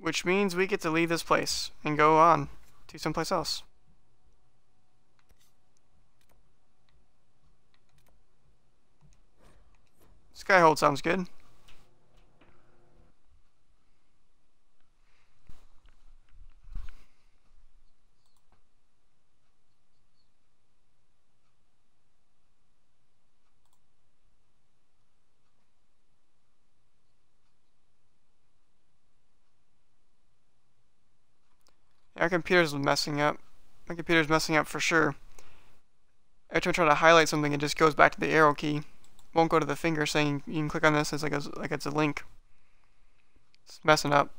which means we get to leave this place and go on to someplace else. Skyhold sounds good. Our computer's messing up. My computer's messing up for sure. Every time I try to highlight something, it just goes back to the arrow key. Won't go to the finger saying you can click on this as like it's a link. It's messing up.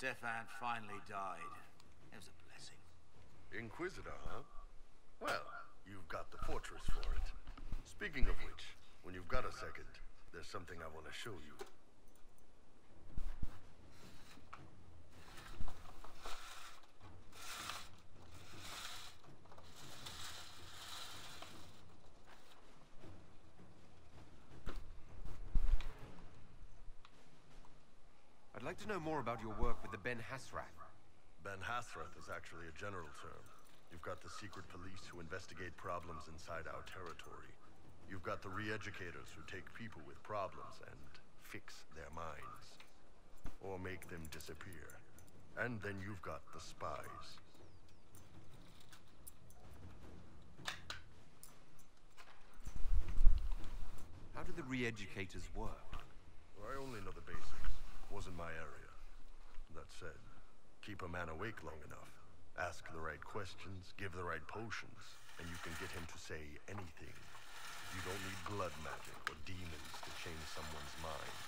Stefan finally died. It was a blessing. Inquisitor, huh? Well, you've got the fortress for it. Speaking of which, when you've got a second, there's something I want to show you. I'd like to know more about your work with the Ben Hasrath. Ben Hasrath is actually a general term. You've got the secret police who investigate problems inside our territory. You've got the re-educators who take people with problems and fix their minds. Or make them disappear. And then you've got the spies. How do the re-educators work? Well, I only know the basics. Wasn't my area. That said, keep a man awake long enough, ask the right questions, give the right potions, and you can get him to say anything. You don't need blood magic or demons to change someone's mind.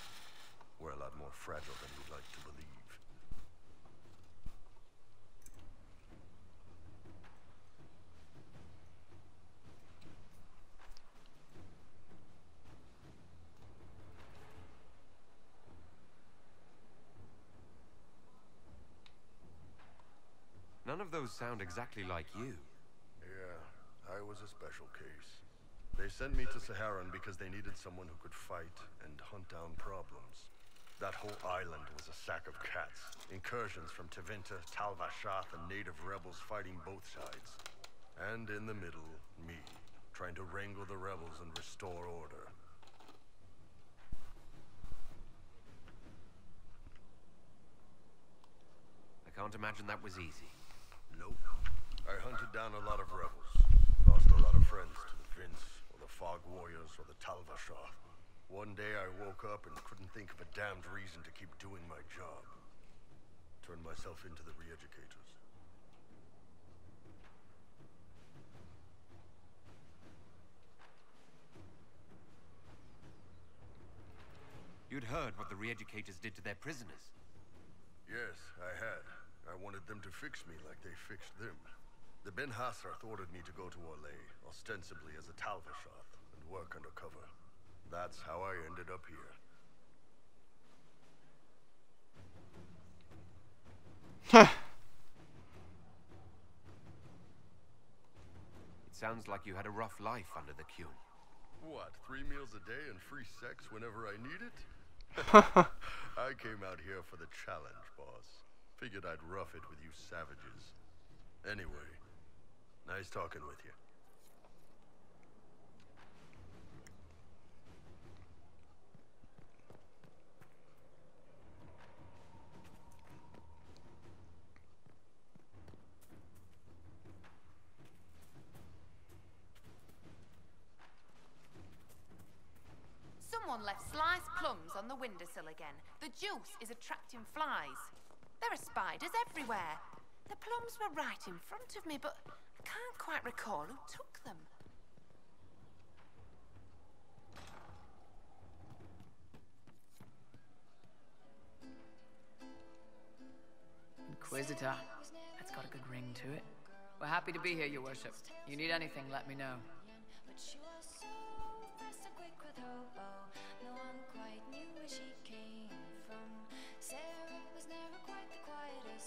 We're a lot more fragile than you'd like to believe. None of those sound exactly like you. Yeah, I was a special case. They sent me to Saharan because they needed someone who could fight and hunt down problems. That whole island was a sack of cats. Incursions from Tevinter, Tal Vashath, and native rebels fighting both sides. And in the middle, me, trying to wrangle the rebels and restore order. I can't imagine that was easy. Nope. I hunted down a lot of rebels. Lost a lot of friends to the Vince, or the Fog Warriors, or the Tal Vashath. One day I woke up and couldn't think of a damned reason to keep doing my job. Turned myself into the re-educators. You'd heard what the re-educators did to their prisoners. Yes, I had. I wanted them to fix me like they fixed them. The Ben Hasrath ordered me to go to Orlais, ostensibly as a Tal Vashath, and work undercover. That's how I ended up here. It sounds like you had a rough life under the Qun. What, 3 meals a day and free sex whenever I need it? I came out here for the challenge, boss. Figured I'd rough it with you savages. Anyway, nice talking with you. Someone left sliced plums on the windowsill again. The juice is attracting flies. There are spiders everywhere. The plums were right in front of me, but I can't quite recall who took them. Inquisitor. That's got a good ring to it. We're happy to be here, your worship. You need anything, let me know.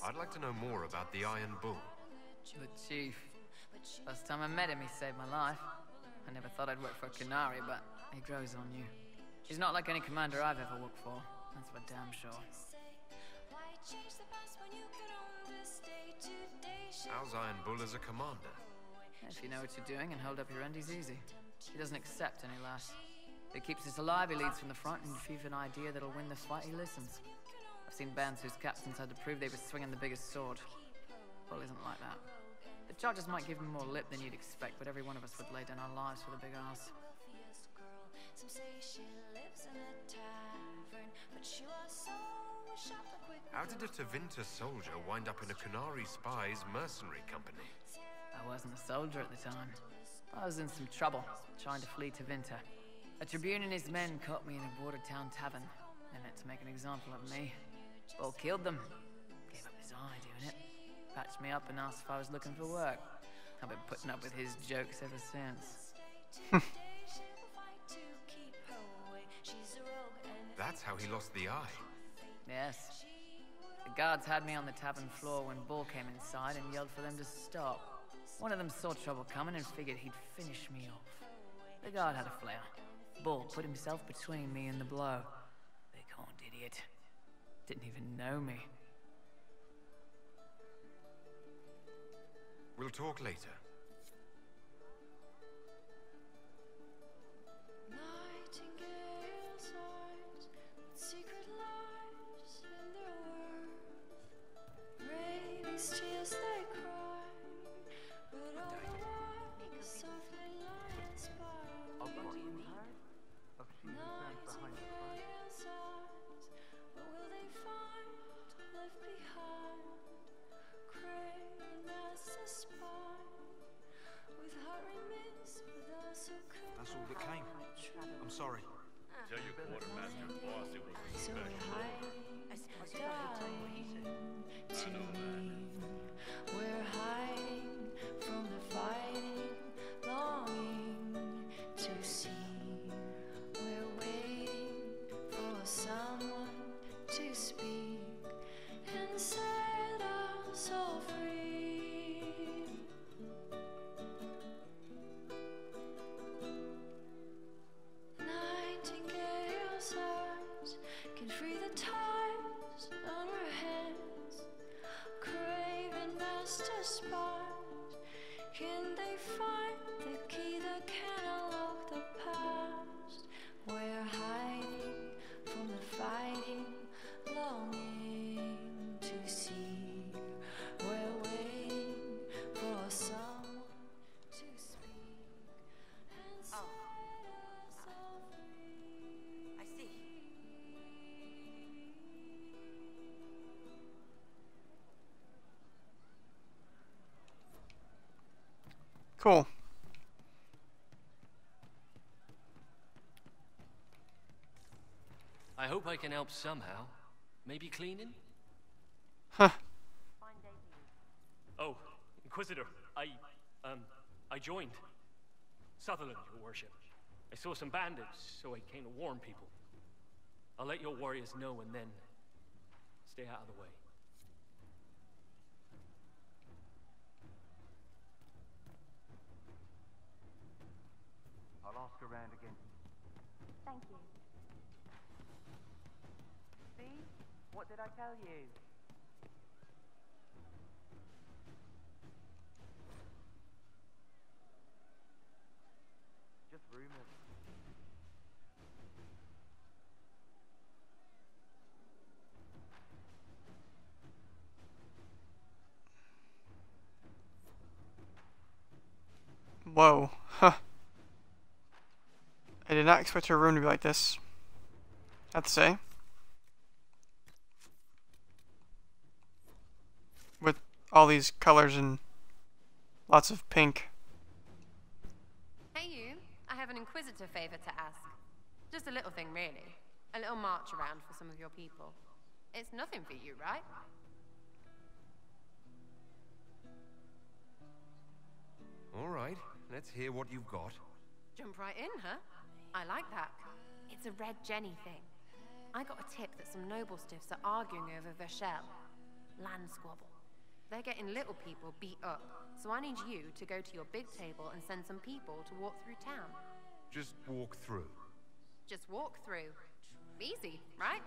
I'd like to know more about the Iron Bull. The chief. Last time I met him, he saved my life. I never thought I'd work for Canary, but he grows on you. He's not like any commander I've ever worked for. That's for damn sure. How's Iron Bull as a commander? If you know what you're doing and hold up your end, he's easy. He doesn't accept any less. If he keeps us alive, he leads from the front, and if you've an idea that'll win the fight, he listens. I've seen bands whose captains had to prove they were swinging the biggest sword. Bull isn't like that. The charges might give him more lip than you'd expect, but every one of us would lay down our lives for the big ass. How did a Tevinter soldier wind up in a Canary spy's mercenary company? I wasn't a soldier at the time. I was in some trouble, trying to flee to Winter. A tribune and his men caught me in a border town tavern. They meant to make an example of me. Bull killed them. Gave up his eye doing it. Patched me up and asked if I was looking for work. I've been putting up with his jokes ever since. That's how he lost the eye. Yes. The guards had me on the tavern floor when Bull came inside and yelled for them to stop. One of them saw trouble coming and figured he'd finish me off. The guard had a flare. Bull put himself between me and the blow. Big horned idiot. Didn't even know me. We'll talk later. That's all that came. I'm sorry. Tell your quartermaster boss it was a special We're hiding from the fighting, longing to see. We're waiting for someone to speak and set us all free. Nightingale's eyes can free the ties on her hands. Craven master spies, can they find the key that can unlock the past? We're hiding from the fighting, longing to see. We're waiting for someone to speak and set us all free. I see. Cool. I hope I can help somehow. Maybe cleaning? Huh. Oh, Inquisitor, I joined. Sutherland, your worship. I saw some bandits, so I came to warn people. I'll let your warriors know and then stay out of the way. I'll ask around again. Thank you. See? What did I tell you? Just rumors. Whoa. Huh. I did not expect her room to be like this. I have to say. With all these colors and lots of pink. Hey you, I have an Inquisitor favor to ask. Just a little thing really. A little march around for some of your people. It's nothing for you, right? All right, let's hear what you've got. Jump right in, huh? I like that. It's a Red Jenny thing. I got a tip that some noble stiffs are arguing over Vachel. Land squabble. They're getting little people beat up, so I need you to go to your big table and send some people to walk through town. Just walk through. Just walk through. Easy, right?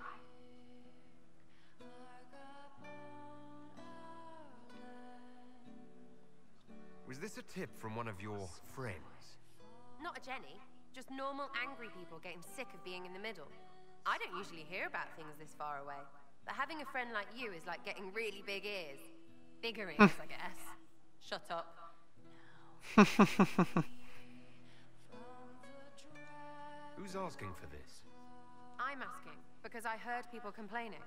Was this a tip from one of your friends? Not a Jenny. Just normal angry people getting sick of being in the middle. I don't usually hear about things this far away. But having a friend like you is like getting really big ears. Bigger ears, I guess. Shut up. Who's asking for this? I'm asking because I heard people complaining.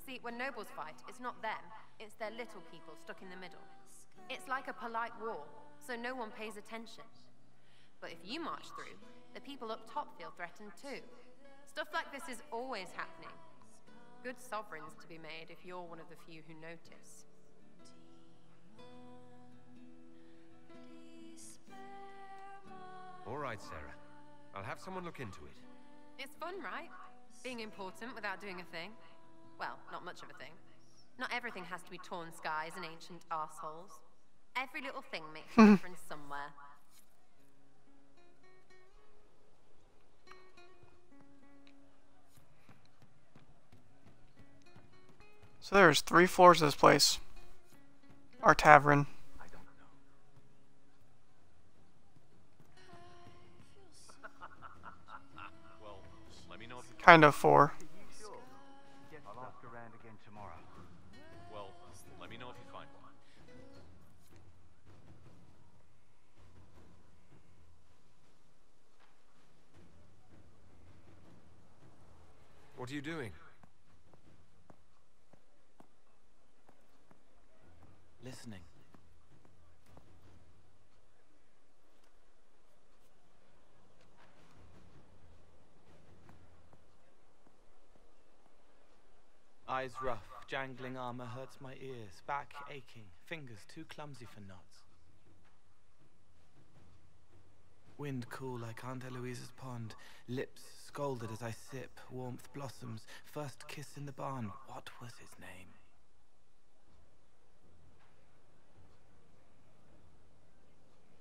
See, when nobles fight, it's not them. It's their little people stuck in the middle. It's like a polite war, so no one pays attention. But if you march through, the people up top feel threatened too. Stuff like this is always happening. Good sovereigns to be made if you're one of the few who notice. All right, Sarah. I'll have someone look into it. It's fun, right? Being important without doing a thing. Well, not much of a thing. Not everything has to be torn skies and ancient arseholes. Every little thing makes a difference somewhere. So there's 3 floors of this place. Our tavern. Well, let me know if you Kind of 4. I'll ask around again tomorrow. Well, let me know if you find one. What are you doing? Listening. Eyes rough, jangling armor hurts my ears, back aching, fingers too clumsy for knots. Wind cool like Aunt Eloise's pond, lips scalded as I sip, warmth blossoms, first kiss in the barn, what was his name?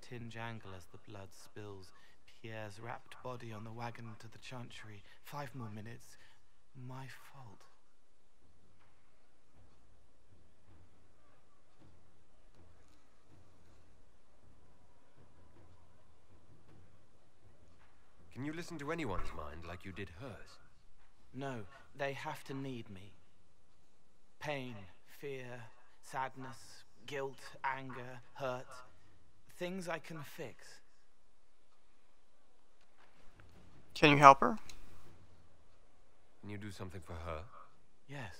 Tin jangle as the blood spills, Pierre's wrapped body on the wagon to the chantry, 5 more minutes, my fault. Can you listen to anyone's mind like you did hers? No, they have to need me. Pain, fear, sadness, guilt, anger, hurt. Things I can fix. Can you help her? Can you do something for her? Yes.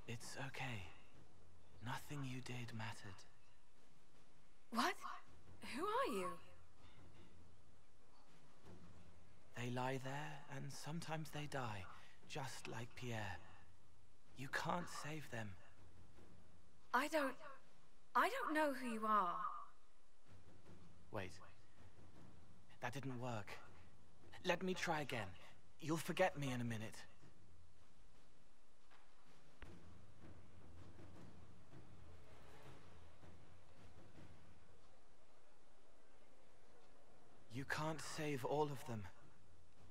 It's okay. Nothing you did mattered. What? Who are you? They lie there, and sometimes they die, just like Pierre. You can't save them. I don't know who you are. Wait. That didn't work. Let me try again. You'll forget me in a minute. You can't save all of them.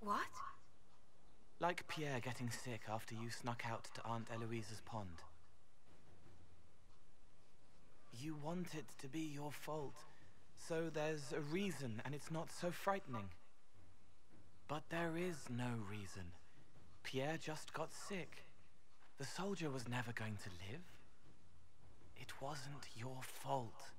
What? Like Pierre getting sick after you snuck out to Aunt Eloise's pond. You want it to be your fault, so there's a reason and it's not so frightening. But there is no reason. Pierre just got sick. The soldier was never going to live. It wasn't your fault.